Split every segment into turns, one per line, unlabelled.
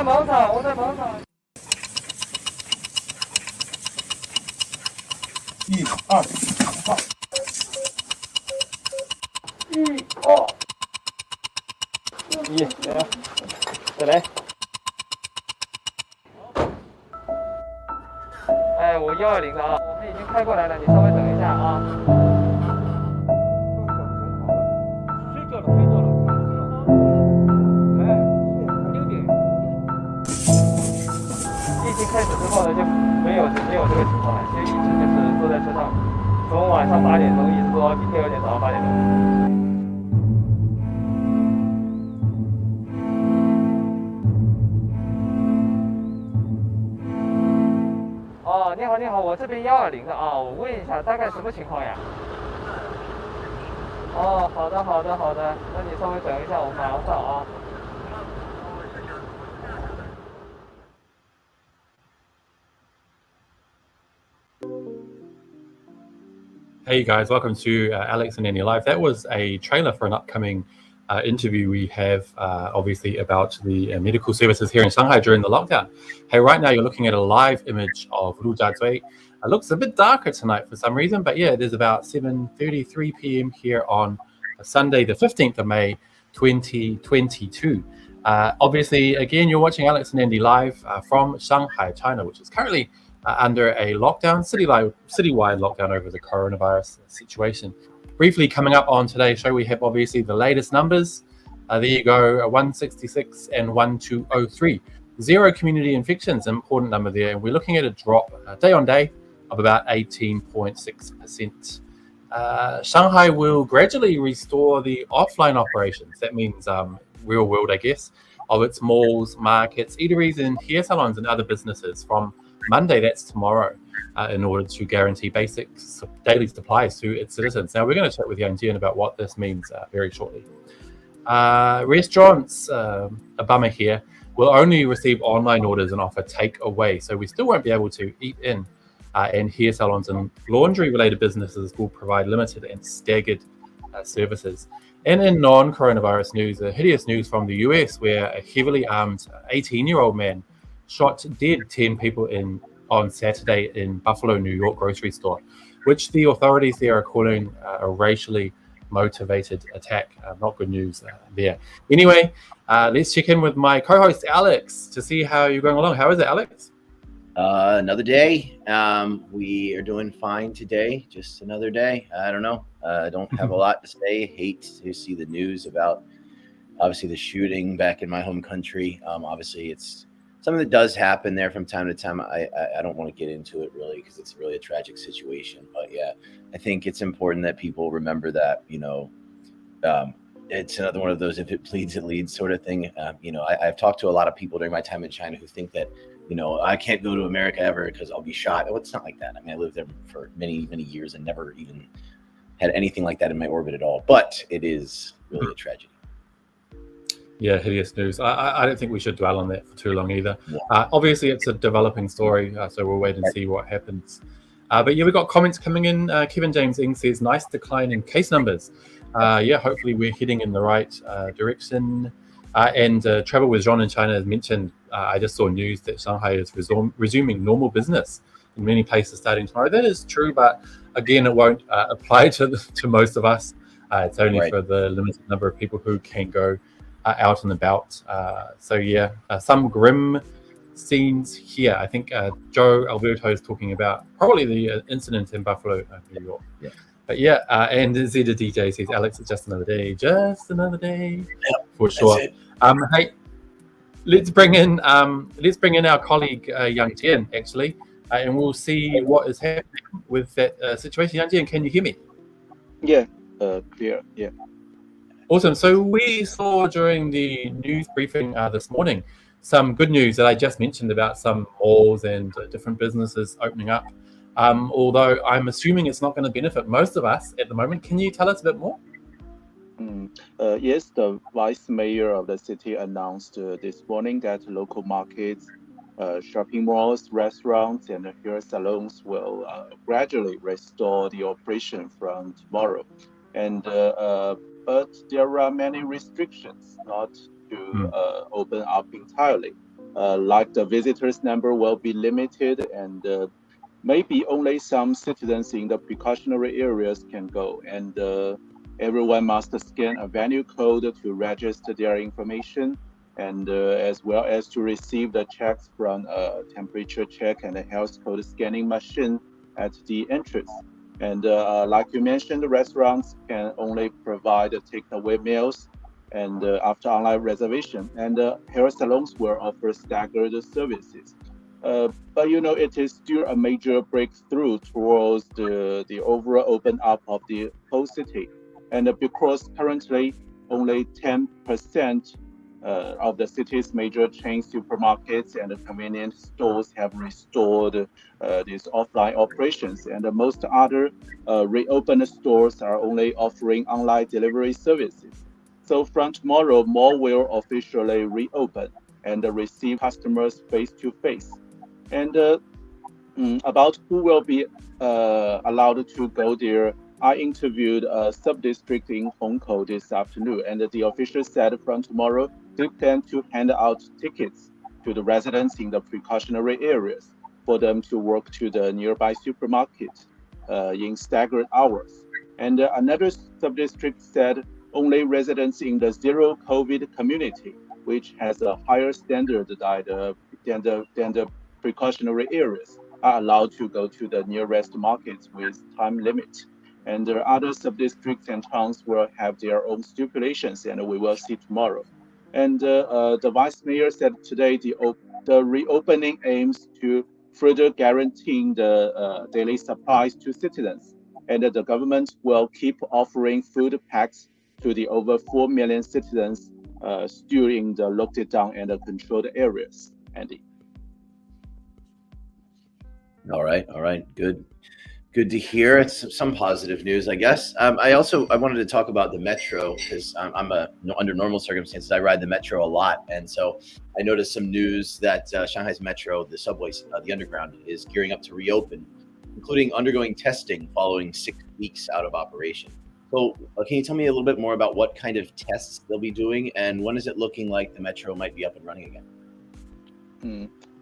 在忙场，我在忙场。
1、2、3。
1、2、1，再来。哎，我120的啊，我们已经开过来了，你稍微等一下啊。睡着了，睡着了，哎，6点。疫情开始之后呢，就没有这个情况了，现在一直就是坐在车上，从晚上8点钟一直坐到第二天早上8点钟。哦，你好，你好，我这边120的啊，我问一下，大概什么情况呀？哦，好的，好的，好的，那你稍微等一下，我马上到啊。
Hey guys, welcome to Alex and Annie Live. That was a trailer for an upcoming interview we have, obviously, about the medical services here in Shanghai during the lockdown. Hey, right now you're looking at a live image of Lujiazui. It looks a bit darker tonight for some reason, but yeah, it is about 7:33 p.m. here on Sunday, the 15th of May, 2022. Obviously, again, you're watching Alex and Andy live from Shanghai, China, which is currently under a lockdown, citywide lockdown over the coronavirus situation. Briefly coming up on today's show, we have obviously the latest numbers. There you go, 166 and 1203. 0 community infections, important number there. And we're looking at a drop day on day of about 18.6%. Shanghai will gradually restore the offline operations. That means real world, I guess, of its malls, markets, eateries, and hair salons and other businesses from Monday, that's tomorrow, in order to guarantee basic daily supplies to its citizens. Now, we're going to chat with Yang Jian about what this means very shortly. Restaurants, a bummer here, will only receive online orders and offer takeaway, so we still won't be able to eat in. And hair salons and laundry-related businesses will provide limited and staggered services. And in non-coronavirus news, hideous news from the US, where a heavily armed 18-year-old man shot dead 10 people on Saturday in Buffalo, New York grocery store, which the authorities there are calling a racially motivated attack. Not good news there. Anyway, let's check in with my co-host Alex to see how you're going along. How is it, Alex?
Another day. We are doing fine today. Just another day. I don't know. I don't have a lot to say. Hate to see the news about obviously the shooting back in my home country. Obviously it's something that does happen there from time to time. I don't want to get into it really because it's really a tragic situation. But yeah, I think it's important that people remember that, it's another one of those if it bleeds, it leads sort of thing. I've talked to a lot of people during my time in China who think that, I can't go to America ever because I'll be shot. Oh, it's not like that. I mean, I lived there for many, many years and never even had anything like that in my orbit at all. But it is really a tragedy.
Yeah, hideous news. I don't think we should dwell on that for too long either. Obviously, it's a developing story, so we'll wait and see what happens. But yeah, we've got comments coming in. Kevin James Ing says, nice decline in case numbers. Hopefully we're heading in the right direction. And travel with John in China has mentioned, I just saw news that Shanghai is resuming normal business in many places starting tomorrow. That is true, but again, it won't apply to most of us. It's only for the limited number of people who can go out and about. Some grim scenes here. I think Joe Alberto is talking about probably the incident in Buffalo, New York.
Yeah.
But yeah, and Zeta DJ says, Alex, it's just another day. Just another day.
Yep,
for sure. Hey, let's bring in our colleague Yang Jian, actually, and we'll see what is happening with that situation. Yang Jian, can you hear me?
Yeah, clear. Yeah.
Awesome. So we saw during the news briefing this morning some good news that I just mentioned about some malls and different businesses opening up. Although I'm assuming it's not going to benefit most of us at the moment. Can you tell us a bit more?
Yes, the vice mayor of the city announced this morning that local markets, shopping malls, restaurants, and hair salons will gradually restore the operation from tomorrow. And but there are many restrictions not to open up entirely. like the visitors number will be limited, and maybe only some citizens in the precautionary areas can go, and everyone must scan a venue code to register their information, and as well as to receive the checks from a temperature check and a health code scanning machine at the entrance. And like you mentioned, the restaurants can only provide takeaway meals and after online reservation, and hair salons will offer staggered services. But it is still a major breakthrough towards the overall open up of the whole city. And because currently only 10% of the city's major chain supermarkets and convenience stores have restored these offline operations, and most other reopened stores are only offering online delivery services. So from tomorrow, more will officially reopen and receive customers face to face. And about who will be allowed to go there, I interviewed a sub-district in Hongkou this afternoon, and the official said from tomorrow they plan to hand out tickets to the residents in the precautionary areas for them to walk to the nearby supermarket in staggered hours. And another sub-district said only residents in the zero COVID community, which has a higher standard than the precautionary areas, are allowed to go to the nearest markets with time limit. And the other sub-districts and towns will have their own stipulations, and we will see tomorrow. And the vice mayor said today the reopening aims to further guaranteeing the daily supplies to citizens, and the government will keep offering food packs to the over 4 million citizens still in the locked down and controlled areas. Andy.
All right, good to hear. It's some positive news, I guess. I wanted to talk about the metro, because under normal circumstances I ride the metro a lot, and so I noticed some news that Shanghai's metro, the subways, the underground, is gearing up to reopen, including undergoing testing following 6 weeks out of operation. So can you tell me a little bit more about what kind of tests they'll be doing, and when is it looking like the metro might be up and running again?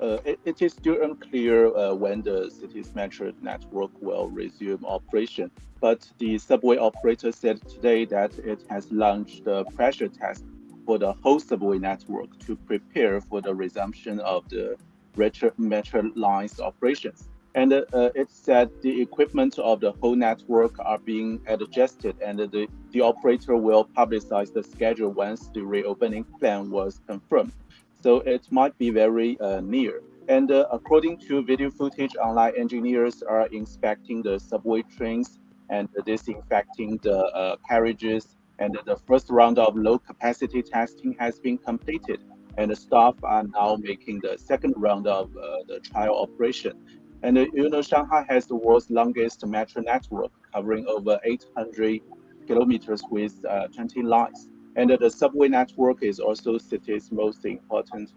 It is still unclear when the city's metro network will resume operation, but the subway operator said today that it has launched a pressure test for the whole subway network to prepare for the resumption of the metro line's operations. And it said the equipment of the whole network are being adjusted, and the operator will publicize the schedule once the reopening plan was confirmed. So it might be very near. And according to video footage, online engineers are inspecting the subway trains and disinfecting the carriages. And the first round of low capacity testing has been completed. And the staff are now making the second round of the trial operation. And Shanghai has the world's longest metro network, covering over 800 kilometers with 20 lines. And the subway network is also the city's most important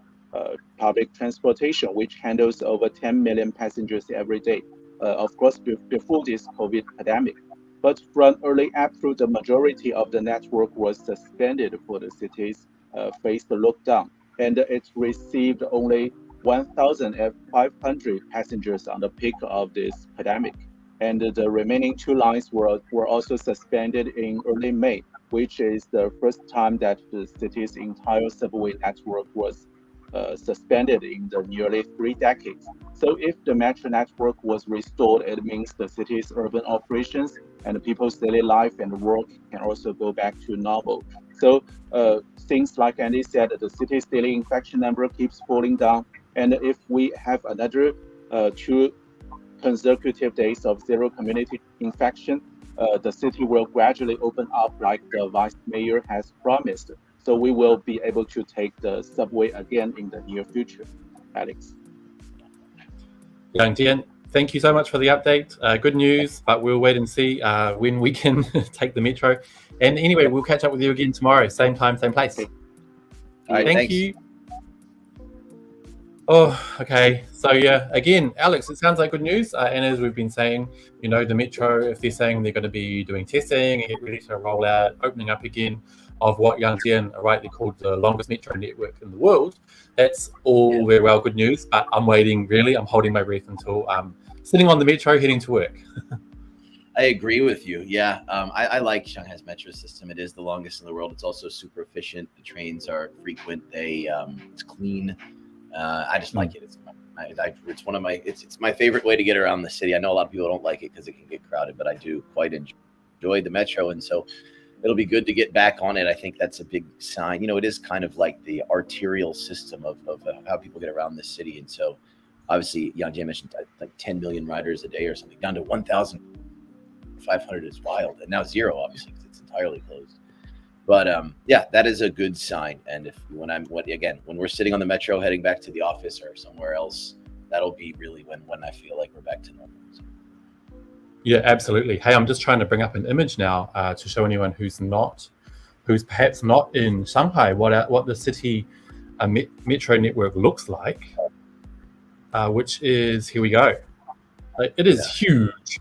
public transportation, which handles over 10 million passengers every day, of course, before this COVID pandemic. But from early April, the majority of the network was suspended for the city's faced lockdown, and it received only 1,500 passengers on the peak of this pandemic. And the remaining 2 lines were also suspended in early May, which is the first time that the city's entire subway network was suspended in the nearly 3 decades. So if the metro network was restored, it means the city's urban operations and people's daily life and work can also go back to normal. So things like Andy said, the city's daily infection number keeps falling down. And if we have another 2 consecutive days of zero community infection, the city will gradually open up like the vice mayor has promised. So we will be able to take the subway again in the near future. Alex.
Yang Tian, thank you so much for the update. Good news, but we'll wait and see when we can take the metro. And anyway, we'll catch up with you again tomorrow, same time, same place.
Okay. All right,
thank
thanks.
you. Oh, okay. So yeah, again, Alex, it sounds like good news. And as we've been saying, the metro, if they're saying they're going to be doing testing and get ready to roll out, opening up again, of what Yang Jian rightly called the longest metro network in the world, that's all very well good news. But I'm waiting, really. I'm holding my breath until I'm sitting on the metro heading to work.
I agree with you. Yeah, I like Shanghai's metro system. It is the longest in the world. It's also super efficient. The trains are frequent. It's clean. I just like it. It's one of my it's my favorite way to get around the city. I know a lot of people don't like it because it can get crowded, but I do quite enjoy the metro, and so it'll be good to get back on it. I think that's a big sign. It is kind of like the arterial system of how people get around the city, and so obviously Yang Jie mentioned like 10 million riders a day or something, down to 1,500 is wild, and now 0 obviously because it's entirely closed. But yeah, that is a good sign. And when we're sitting on the metro heading back to the office or somewhere else, that'll be really when I feel like we're back to normal.
Yeah, absolutely. Hey, I'm just trying to bring up an image now to show anyone who's perhaps not in Shanghai what the city metro network looks like, which is, here we go. It is huge.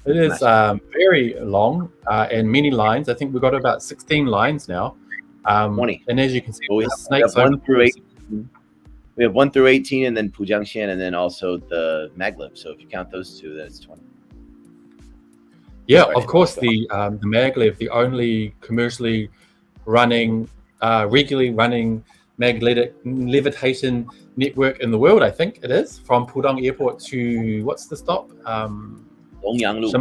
It is very long and many lines. I think we've got about 16 lines now.
20.
And as you can see,
we have 1 through 18. We have 1 through 18, and then Pujiangxian, and then also the maglev. So if you count those two, that's 20.
Yeah, of course, the maglev, the only commercially running, regularly running magnetic levitation network in the world, I think it is, from Pudong Airport to, what's the stop?
Dongyanglu.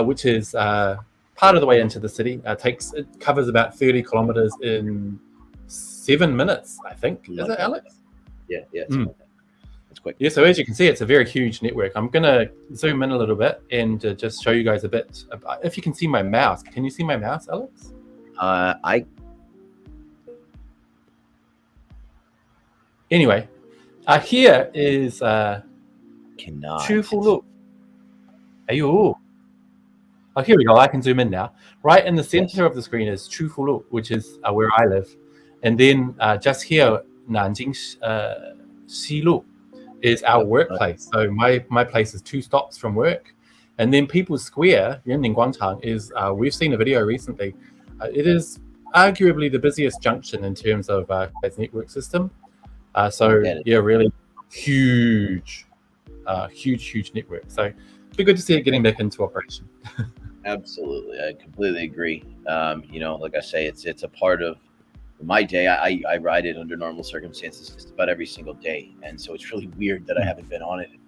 Which is part of the way into the city. It covers about 30 kilometers in 7 minutes, I think. Is it, Alex?
Yeah. It's quick.
Yeah, so as you can see, it's a very huge network. I'm going to zoom in a little bit and just show you guys a bit. If you can see my mouse. Can you see my mouse, Alex? Anyway, here is Chufulu. Ayo. Oh, here we go. I can zoom in now. Right in the center of the screen is Chufulu, which is where I live. And then just here, Nanjing Xilu is our workplace. So my place is 2 stops from work. And then People's Square, Renmin Guangchang, is, we've seen a video recently. It is arguably the busiest junction in terms of its network system. Yeah, really huge network. So it'd be good to see it getting back into operation.
Absolutely, I completely agree. Like I say, it's a part of my day. I ride it under normal circumstances just about every single day, and so it's really weird that I haven't been on it in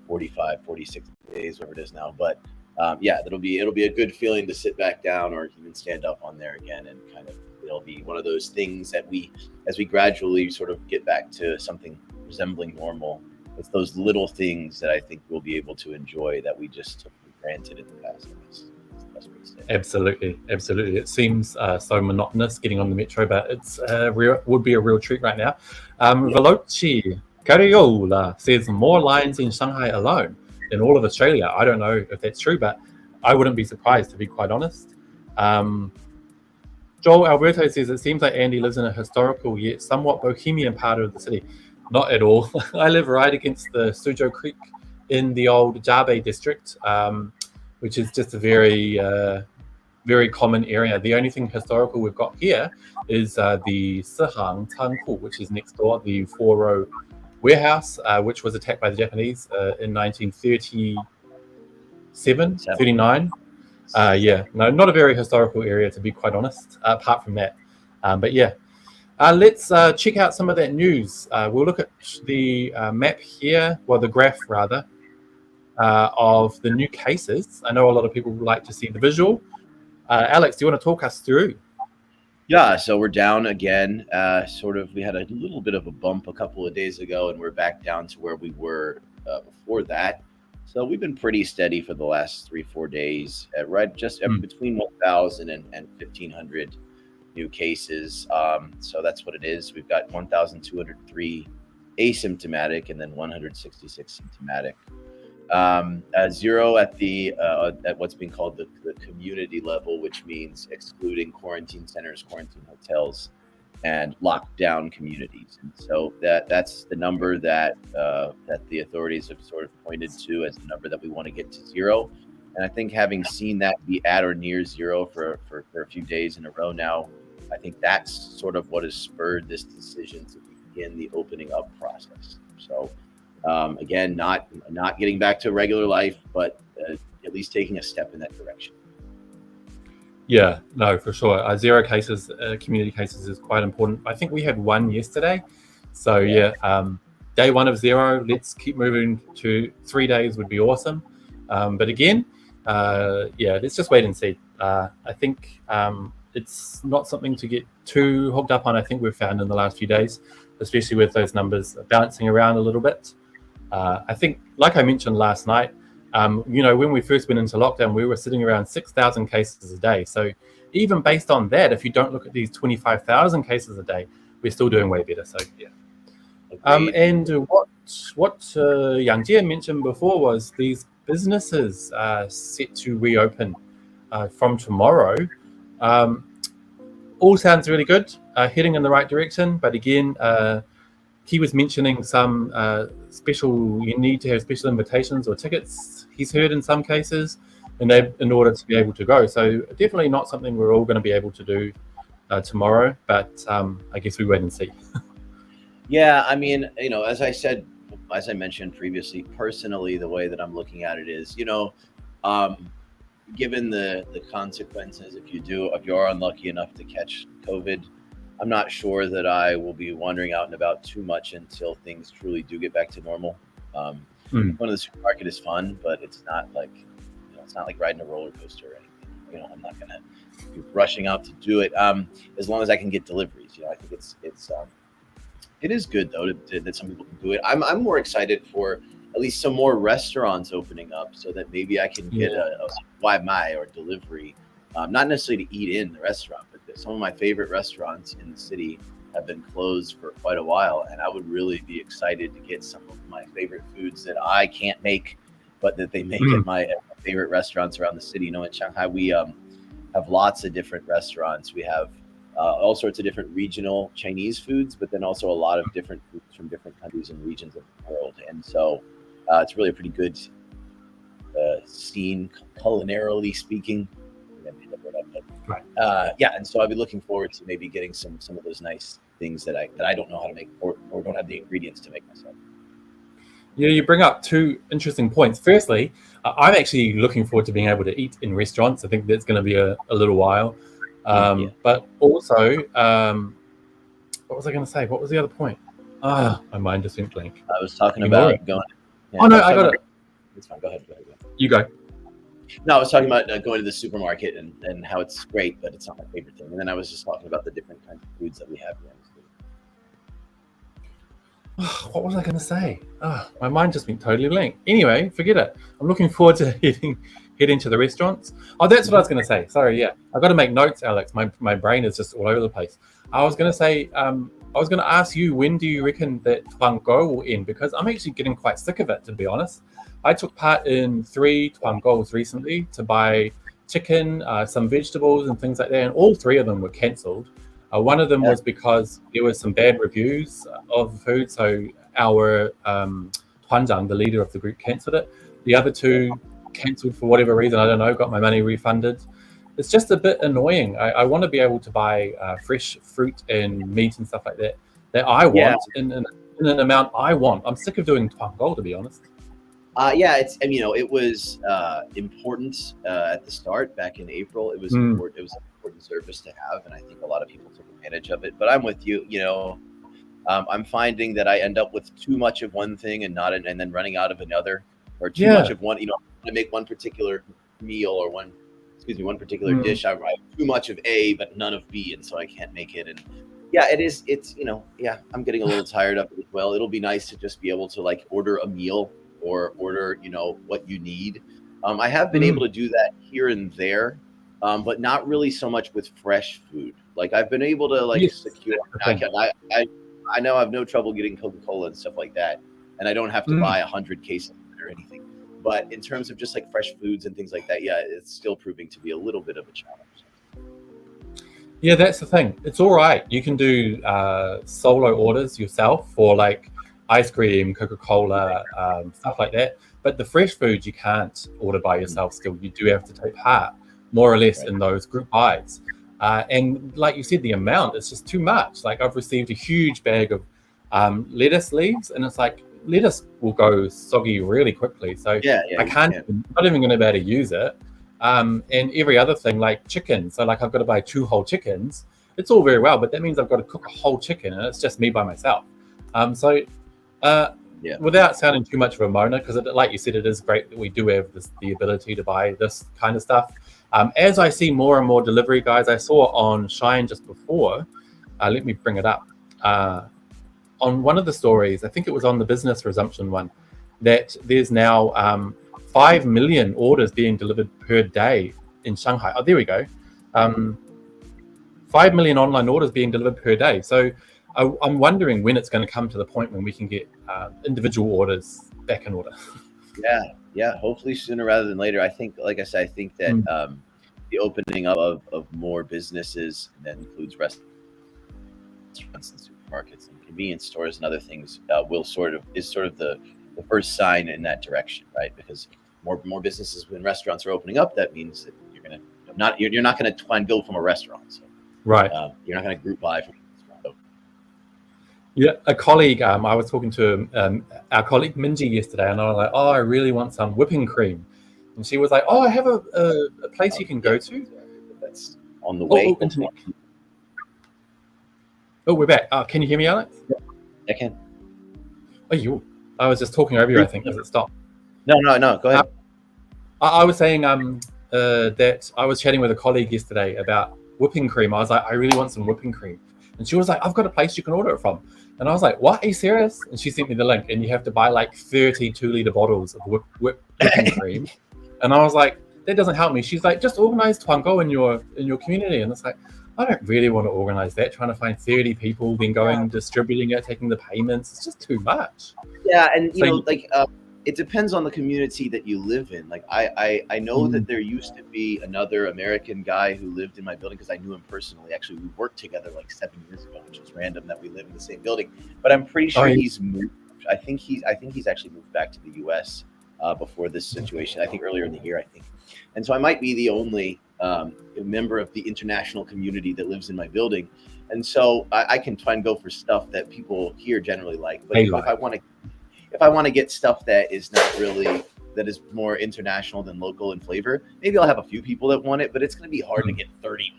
45, 46 days, whatever it is now. But yeah, it'll be a good feeling to sit back down or even stand up on there again, and kind of it'll be one of those things that as we gradually sort of get back to something resembling normal. It's those little things that I think we'll be able to enjoy that we just took for granted in the past.
Absolutely. It seems so monotonous getting on the metro, but it's would be a real treat right now. Veloci Cariola says more lines in Shanghai alone in all of Australia. I don't know if that's true, but I wouldn't be surprised, to be quite honest. Joel Alberto says it seems like Andy lives in a historical yet somewhat bohemian part of the city. Not at all. I live right against the Suzhou Creek in the old Jiabei district, which is just a very, very common area. The only thing historical we've got here is the Sihang Tanghu, which is next door, the 4-row warehouse, which was attacked by the Japanese in 1937, 39. Yeah, no, not a very historical area, to be quite honest, apart from that. But yeah. Let's check out some of that news. We'll look at the map here, well, the graph rather, of the new cases. I know a lot of people would like to see the visual. Alex, do you want to talk us through?
Yeah, so we're down again. We had a little bit of a bump a couple of days ago, and we're back down to where we were before that. So we've been pretty steady for the last 3-4 days, right just between 1,000 and 1,500 new cases. So that's what it is. We've got 1,203 asymptomatic and then 166 symptomatic. 0 at at what's being called the community level, which means excluding quarantine centers, quarantine hotels, and lockdown communities. And so that's the number that the authorities have sort of pointed to as the number that we want to get to 0. And I think having seen that be at or near zero for a few days in a row now, I think that's sort of what has spurred this decision to begin the opening up process. So again, not getting back to regular life, but at least taking a step in that direction.
Yeah, no, for sure. Zero cases, community cases is quite important. I think we had one yesterday. So day one of zero, let's keep moving to 3 days would be awesome. But again, let's just wait and see. I think it's not something to get too hooked up on. I think we've found in the last few days, especially with those numbers bouncing around a little bit. I think, like I mentioned last night, when we first went into lockdown, we were sitting around 6,000 cases a day. So even based on that, if you don't look at these 25,000 cases a day, we're still doing way better. So yeah. And what Yang Jie mentioned before was these businesses set to reopen from tomorrow. All sounds really good, heading in the right direction. But again, he was mentioning some you need to have special invitations or tickets, he's heard in some cases, in order to be able to go. So definitely not something we're all going to be able to do tomorrow, but I guess we wait and see.
Yeah, I mean, as I mentioned previously, personally, the way that I'm looking at it is, given the consequences, if you're unlucky enough to catch COVID, I'm not sure that I will be wandering out and about too much until things truly do get back to normal. Going to the supermarket is fun, but it's not like riding a roller coaster or anything. I'm not gonna be rushing out to do it. As long as I can get deliveries, I think it is good though that some people can do it. I'm more excited for at least some more restaurants opening up, so that maybe I can get a Waimai or delivery, not necessarily to eat in the restaurant, but some of my favorite restaurants in the city have been closed for quite a while, and I would really be excited to get some of my favorite foods that I can't make, but that they make at my favorite restaurants around the city. In Shanghai, we have lots of different restaurants. We have all sorts of different regional Chinese foods, but then also a lot of different foods from different countries and regions of the world. And so it's really a pretty good scene, culinarily speaking.
Right.
And so I'll be looking forward to maybe getting some of those nice things that I don't know how to make or don't have the ingredients to make myself.
Yeah, you bring up two interesting points. Firstly, I'm actually looking forward to being able to eat in restaurants. I think that's going to be a little while. But also, what was I going to say? What was the other point? My mind just went blank.
I was talking about going. Yeah,
I got it.
It's fine. Go ahead.
You go.
No, I was talking about going to the supermarket and how it's great, but it's not my favorite thing. And then I was just talking about the different kinds of foods that we have here.
What was I going to say? My mind just went totally blank. Anyway, forget it. I'm looking forward to heading to the restaurants. Oh, that's what I was going to say. Sorry, yeah. I've got to make notes, Alex. My brain is just all over the place. I was going to say, I was going to ask you, when do you reckon that Tuangou will end? Because I'm actually getting quite sick of it, to be honest. I took part in 3 Tuangous recently to buy chicken, some vegetables and things like that, and all 3 of them were cancelled. One of them was because there were some bad reviews of the food, so our Tuanzang, the leader of the group, cancelled it. The other 2 cancelled for whatever reason, I don't know, got my money refunded. It's just a bit annoying. I want to be able to buy fresh fruit and meat and stuff like that I want in an amount I want. I'm sick of doing Tuangou, to be honest.
It was important at the start back in April. It was important. It was an important service to have, and I think a lot of people took advantage of it. But I'm with you. I'm finding that I end up with too much of one thing and then running out of another, or too much of one. I make one particular meal or one particular dish. I have too much of A but none of B, and so I can't make it. And I'm getting a little tired of it as well. It'll be nice to just be able to order a meal or order what you need. I have been able to do that here and there, but not really so much with fresh food. I've been able to secure. I know I have no trouble getting Coca-Cola and stuff like that, and I don't have to buy 100 cases or anything. But in terms of just fresh foods and things like that, it's still proving to be a little bit of a challenge.
Yeah, that's the thing. It's all right. You can do solo orders yourself for ice cream, Coca-Cola, stuff like that. But the fresh foods you can't order by yourself still. You do have to take part, more or less, in those group buys. And like you said, the amount is just too much. Like I've received a huge bag of lettuce leaves, and it's like lettuce will go soggy really quickly. So I can't, not even going to be able to use it. And every other thing, like chicken. So like I've got to buy 2 whole chickens. It's all very well, but that means I've got to cook a whole chicken, and it's just me by myself. Without sounding too much of a moaner, because like you said, it is great that we do have the ability to buy this kind of stuff. As I see more and more delivery guys, I saw on Shine just before, let me bring it up, on one of the stories, I think it was on the business resumption one, that there's now 5 million orders being delivered per day in Shanghai. Oh, there we go. 5 million online orders being delivered per day. So I'm wondering when it's going to come to the point when we can get individual orders back in order.
Yeah. Hopefully sooner rather than later. I think, like I said, I think that the opening up of more businesses, and that includes restaurants and supermarkets and convenience stores and other things, is sort of the first sign in that direction, right? Because more businesses when restaurants are opening up, that means that you're not going to try and build from a restaurant. So,
right.
You're not going to group buy from a restaurant.
Yeah, a colleague, I was talking to our colleague Minji yesterday, and I was like, oh, I really want some whipping cream. And she was like, oh, I have a place you can go to.
That's on the way.
Internet. Oh, we're back. Can you hear me, Alex?
Yeah, I can.
Oh, I was just talking over you, I think, as it stopped.
No, go ahead.
I was saying that I was chatting with a colleague yesterday about whipping cream. I was like, I really want some whipping cream. And she was like, I've got a place you can order it from. And I was like, what? Are you serious? And she sent me the link, and you have to buy like 30 2-liter bottles of whipping cream. And I was like, that doesn't help me. She's like, just organize Tuango in your community. And it's like, I don't really want to organize that, trying to find 30 people, then going, distributing it, taking the payments. It's just too much.
Yeah, and it depends on the community that you live in. Like I know that there used to be another American guy who lived in my building because I knew him personally. Actually, we worked together like 7 years ago, which is random that we live in the same building. But I'm pretty sure he's moved. I think he's actually moved back to the U.S. Before this situation. I think earlier in the year. And so I might be the only member of the international community that lives in my building. And so I can try and go for stuff that people here generally like. But if I want to get stuff that is not really, that is more international than local in flavor, maybe I'll have a few people that want it, but it's going to be hard to get 30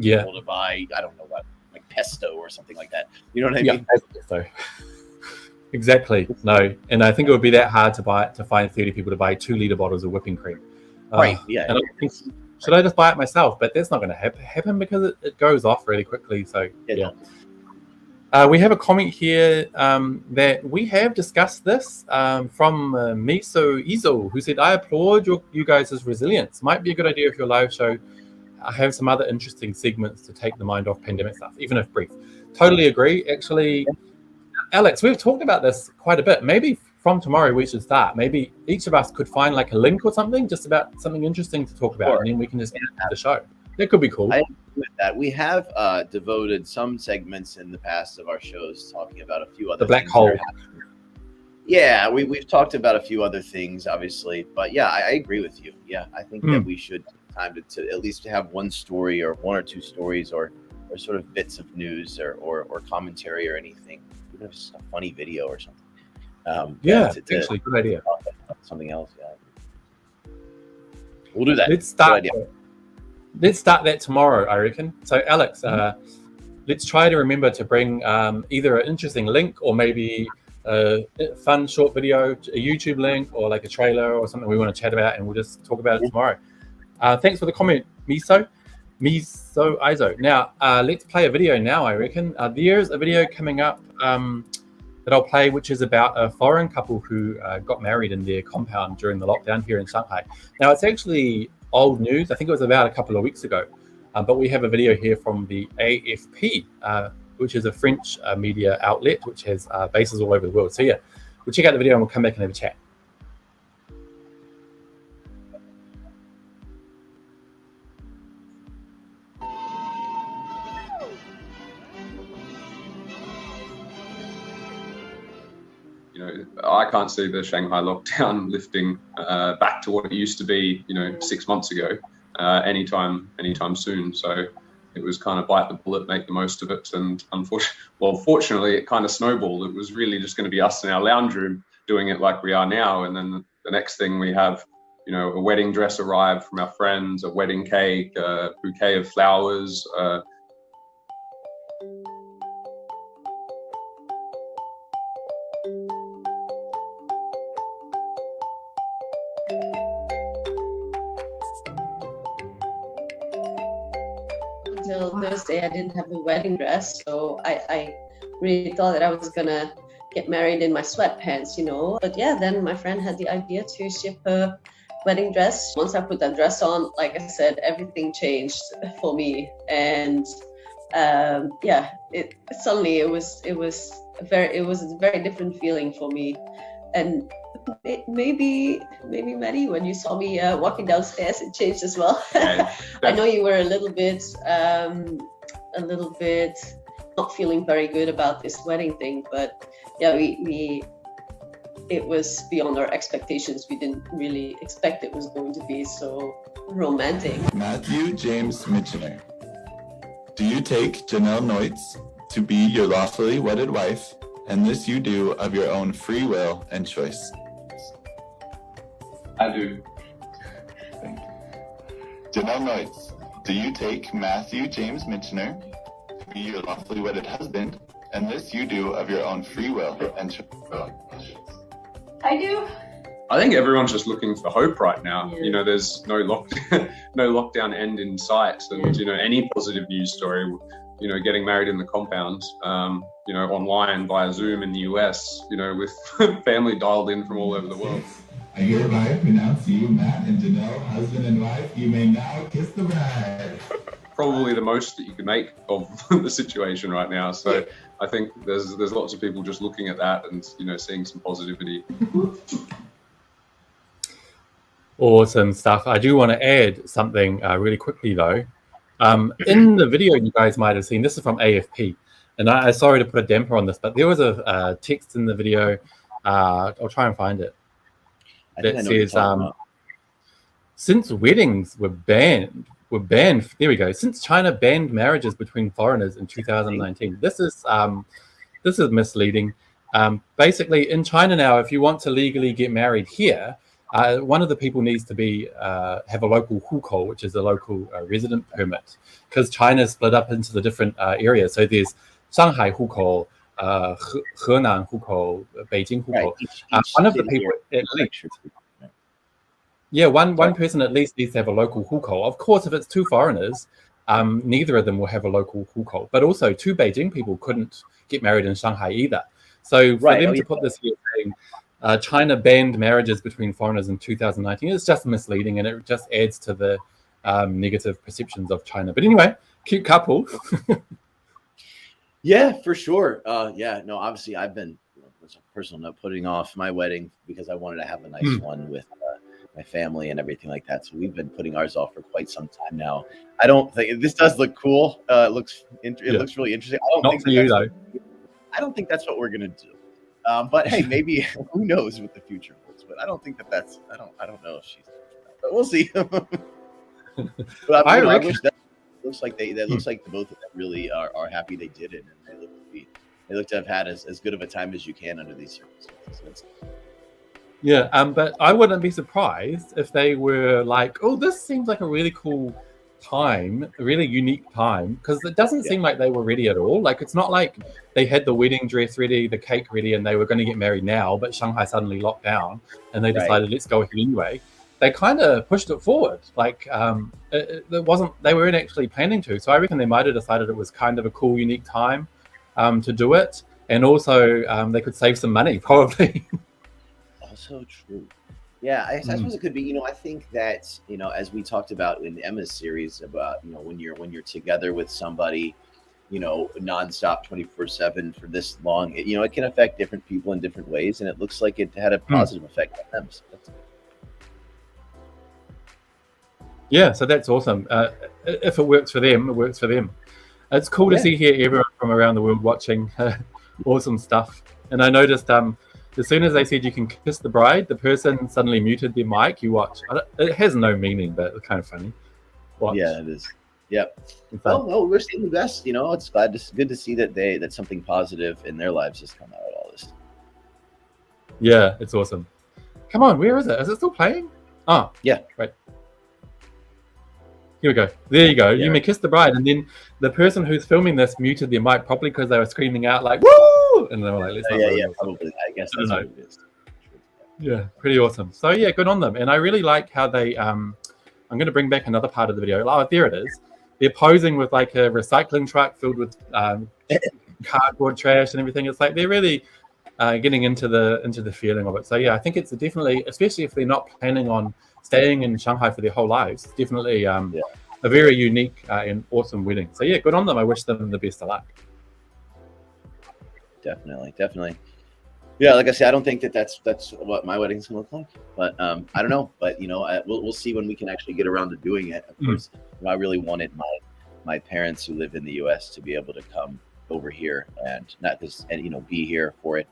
people to buy, I don't know what, like pesto or something like that. You know what I mean?
So exactly. No. And I think it would be that hard to find 30 people to buy 2-liter bottles of whipping cream.
Right. Yeah.
And I think, should I just buy it myself? But that's not going to happen because it goes off really quickly. So yeah. We have a comment here that we have discussed this from Miso Izo, who said, I applaud you guys' resilience. Might be a good idea if your live show have some other interesting segments to take the mind off pandemic stuff, even if brief. Totally agree. Actually, Alex, we've talked about this quite a bit. Maybe from tomorrow we should start. Maybe each of us could find like a link or something, just about something interesting to talk about, and then we can just end the show. That could be cool.
I agree with that. We have devoted some segments in the past of our shows talking about a few other
the black
things
hole.
Yeah, we've talked about a few other things, obviously, but yeah, I agree with you. Yeah, I think that we should take time to at least have one story or one or two stories or sort of bits of news or commentary or anything, even if it's a funny video or something.
Actually, good idea.
Something else. Yeah, we'll do that.
Let's start that tomorrow, I reckon. So, Alex, let's try to remember to bring either an interesting link or maybe a fun short video, a YouTube link or like a trailer or something we want to chat about, and we'll just talk about it tomorrow. Thanks for the comment, Miso Izo. Now, let's play a video now, I reckon. There's a video coming up that I'll play, which is about a foreign couple who got married in their compound during the lockdown here in Shanghai. Now, it's actually old news. I think it was about a couple of weeks ago. But we have a video here from the AFP, which is a French media outlet, which has bases all over the world. So yeah, we'll check out the video and we'll come back and have a chat.
I can't see the Shanghai lockdown lifting back to what it used to be, 6 months ago, anytime soon. So it was kind of bite the bullet, make the most of it. And fortunately, it kind of snowballed. It was really just going to be us in our lounge room doing it like we are now. And then the next thing we have, a wedding dress arrived from our friends, a wedding cake, a bouquet of flowers.
Until Thursday, I didn't have a wedding dress, so I really thought that I was gonna get married in my sweatpants, But yeah, then my friend had the idea to ship a wedding dress. Once I put that dress on, like I said, everything changed for me, and suddenly it was a very different feeling for me, and maybe Maddie, when you saw me walking downstairs, it changed as well.
Yeah,
I know you were a little bit not feeling very good about this wedding thing, but yeah, it was beyond our expectations. We didn't really expect it was going to be so romantic.
Matthew James Mitchener, do you take Janelle Neutz to be your lawfully wedded wife, and this you do of your own free will and choice?
I do.
Thank you. Janelle Neutz, do you take Matthew James Mitchener to be your lawfully wedded husband, and this you do of your own free will and choice?
I do.
I think everyone's just looking for hope right now.
Yeah.
There's no lockdown end in sight, and any positive news story, getting married in the compound, online via Zoom in the US, with family dialed in from all over the world.
I hereby pronounce you, Matt and Janelle, husband and wife. You may now kiss the bride.
Probably the most that you can make of the situation right now. So I think there's lots of people just looking at that and seeing some positivity.
Awesome stuff. I do want to add something really quickly though. In the video you guys might have seen, this is from AFP, and I'm sorry to put a damper on this, but there was a text in the video. I'll try and find it. That says, since weddings were banned. There we go. Since China banned marriages between foreigners in 2019, this is misleading. Basically, in China now, if you want to legally get married here, one of the people needs to be have a local hukou, which is a local resident permit, because China is split up into the different areas. So there's Shanghai hukou, Henan hukou, Beijing hukou. One of the people at least. Yeah, one person at least needs to have a local hukou. Of course, if it's two foreigners, neither of them will have a local hukou. But also, two Beijing people couldn't get married in Shanghai either. So for them to put this here saying China banned marriages between foreigners in 2019, it's just misleading, and it just adds to the negative perceptions of China. But anyway, cute couple.
Yeah, for sure. Obviously, I've been, as a personal note, putting off my wedding because I wanted to have a nice one with my family and everything like that. So we've been putting ours off for quite some time now. I don't think this does look cool. It looks really interesting. I don't think that's what we're gonna do. But hey, maybe who knows what the future holds? But I don't think that's. I don't know if she's. But we'll see. But I wish that looks like looks like the both of them really are happy they did it, and they look to have had as good of a time as you can under these circumstances.
Yeah, but I wouldn't be surprised if they were like, oh, this seems like a really cool time, a really unique time, because it doesn't seem like they were ready at all. Like, it's not like they had the wedding dress ready, the cake ready, and they were going to get married now, but Shanghai suddenly locked down and they decided, let's go ahead anyway. They kind of pushed it forward. Like, they weren't actually planning to. So I reckon they might have decided it was kind of a cool, unique time to do it. And also they could save some money, probably.
So true. Yeah, I suppose it could be. I think that as we talked about in Emma's series about when you're together with somebody, nonstop 24/7 for this long, it can affect different people in different ways, and it looks like it had a positive effect on them. So
yeah, so that's awesome. If it works for them, it works for them. It's cool to see here everyone from around the world watching. Awesome stuff. And I noticed as soon as they said you can kiss the bride, the person suddenly muted their mic. You watch. It has no meaning, but it's kind of funny. Watch.
Yeah, it is. Yep. Well, we're seeing the best. You know, it's good to see that something positive in their lives has come out of all this.
Yeah, it's awesome. Come on, where is it? Is it still playing? Oh,
yeah.
Right. Here we go. There you go.
Yeah.
You may kiss the bride, and then the person who's filming this muted their mic probably because they were screaming out like "woo!" and they were like, "Let's not."
Yeah, probably. I guess that's what it is.
Yeah, pretty awesome. So yeah, good on them. And I really like how they. I'm going to bring back another part of the video. Oh, there it is. They're posing with like a recycling truck filled with cardboard trash and everything. It's like they're really getting into the feeling of it. So yeah, I think it's definitely, especially if they're not planning on staying in Shanghai for their whole lives, it's definitely a very unique and awesome wedding. So yeah, good on them. I wish them the best of luck.
Definitely. Yeah, like I said, I don't think that's what my wedding's gonna look like, but I don't know. But you know, we'll see when we can actually get around to doing it. Of course, you know, I really wanted my parents who live in the U.S. to be able to come over here and be here for it.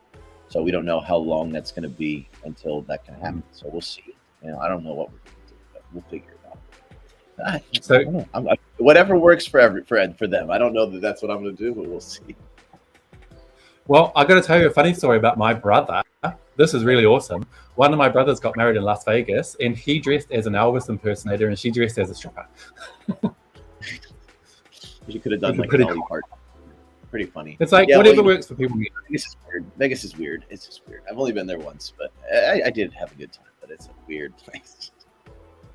So we don't know how long that's going to be until that can happen. So we'll see. You know, I don't know what we're going to do, but we'll figure it out. So I don't know. Whatever works for them. I don't know that that's what I'm going to do, but we'll see.
Well, I got to tell you a funny story about my brother. This is really awesome. One of my brothers got married in Las Vegas, and he dressed as an Elvis impersonator, and she dressed as a stripper.
You could have done like Dolly Parton. Pretty funny.
It's like whatever works for people.
Vegas is weird. It's just weird. I've only been there once, but I did have a good time. But it's a weird place.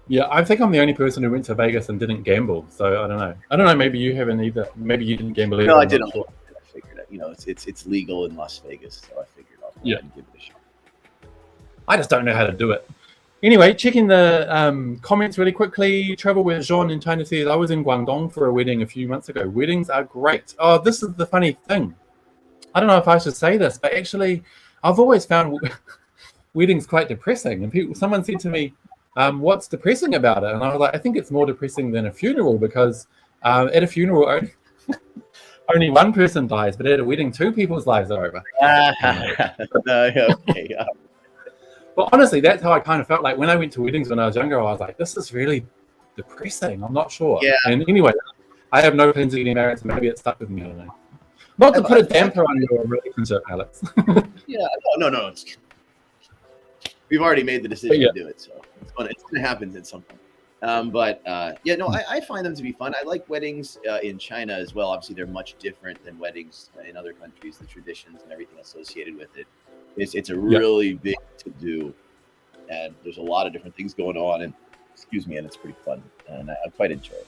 Yeah,
I think I'm the only person who went to Vegas and didn't gamble. So I don't know. Maybe you haven't either. Maybe you didn't gamble either.
No, I didn't. Sure. I figured it. You know, it's legal in Las Vegas, so I figured I'll give it a shot.
I just don't know how to do it. Anyway, checking the comments really quickly. Travel with Jean in China says, I was in Guangdong for a wedding a few months ago. Weddings are great. Oh, this is the funny thing. I don't know if I should say this, but actually, I've always found weddings quite depressing. And someone said to me, what's depressing about it? And I was like, I think it's more depressing than a funeral because at a funeral, only one person dies, but at a wedding, two people's lives are over.
Okay.
But honestly, that's how I kind of felt like when I went to weddings when I was younger. I was like, this is really depressing. I'm not sure.
Yeah.
And anyway, I have no plans of getting married, so maybe it stuck with me. I don't know. Not to put a damper on your relationship, Alex.
Yeah. No. We've already made the decision to do it, so it's going to happen at some point. I find them to be fun. I like weddings in China as well. Obviously, they're much different than weddings in other countries. The traditions and everything associated with it. It's a really big to do, and there's a lot of different things going on. And and it's pretty fun, and I quite enjoy it.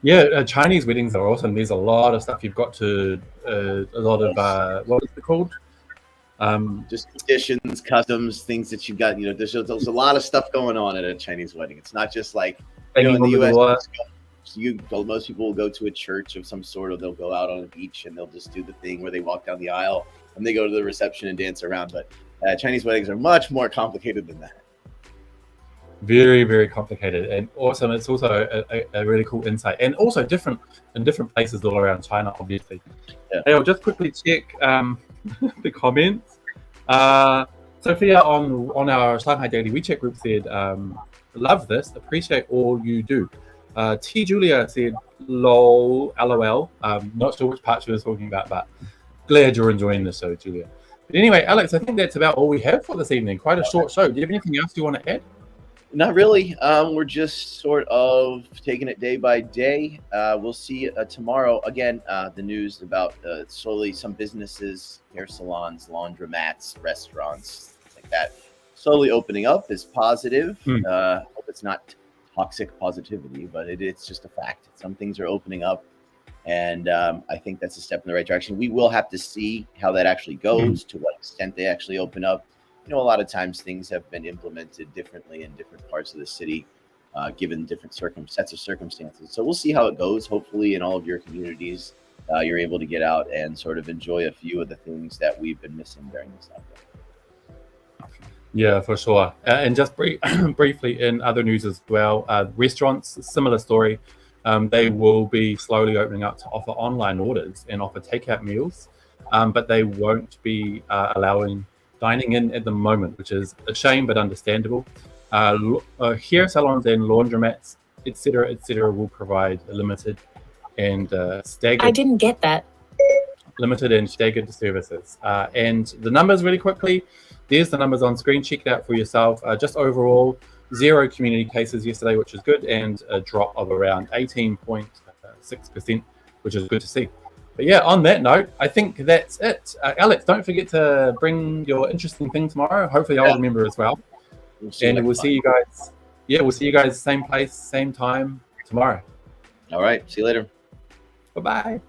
Yeah, Chinese weddings are awesome. There's a lot of stuff you've got to, a lot of what is it called?
Just traditions, customs, things that you've got. You know, there's a lot of stuff going on at a Chinese wedding. It's not just like in the U.S. Most people will go to a church of some sort, or they'll go out on a beach and they'll just do the thing where they walk down the aisle and they go to the reception and dance around. But Chinese weddings are much more complicated than that.
Very, very complicated and awesome. It's also a really cool insight, and also different in different places all around China, obviously. Yeah. Hey, I'll just quickly check the comments. Sophia on our Shanghai Daily WeChat group said, love this, appreciate all you do. T. Julia said, lol, LOL. Not sure which part she was talking about, but glad you're enjoying the show, Julia. But anyway, Alex, I think that's about all we have for this evening. Quite a short show. Do you have anything else you want to add?
Not really. We're just sort of taking it day by day. We'll see tomorrow. Again, the news about slowly some businesses, hair salons, laundromats, restaurants, things like that, slowly opening up is positive. Hope it's not toxic positivity, but it's just a fact. Some things are opening up, and I think that's a step in the right direction. We will have to see how that actually goes, to what extent they actually open up. You know, a lot of times things have been implemented differently in different parts of the city, given different sets of circumstances. So we'll see how it goes. Hopefully in all of your communities, you're able to get out and sort of enjoy a few of the things that we've been missing during this lockdown.
Yeah, for sure. And just briefly in other news as well, restaurants, similar story. They will be slowly opening up to offer online orders and offer takeout meals. but they won't be allowing dining in at the moment, which is a shame but understandable. Hair salons and laundromats, etc., will provide limited and staggered.
I didn't get that.
Limited and staggered services. And the numbers really quickly, there's the numbers on screen, check it out for yourself. Just overall, 0 community cases yesterday, which is good, and a drop of around 18.6%, which is good to see. But yeah, on that note, I think that's it. Alex, don't forget to bring your interesting thing tomorrow. Hopefully I'll remember as well. We'll see you guys. Yeah, we'll see you guys same place, same time tomorrow.
All right. See you later.
Bye-bye.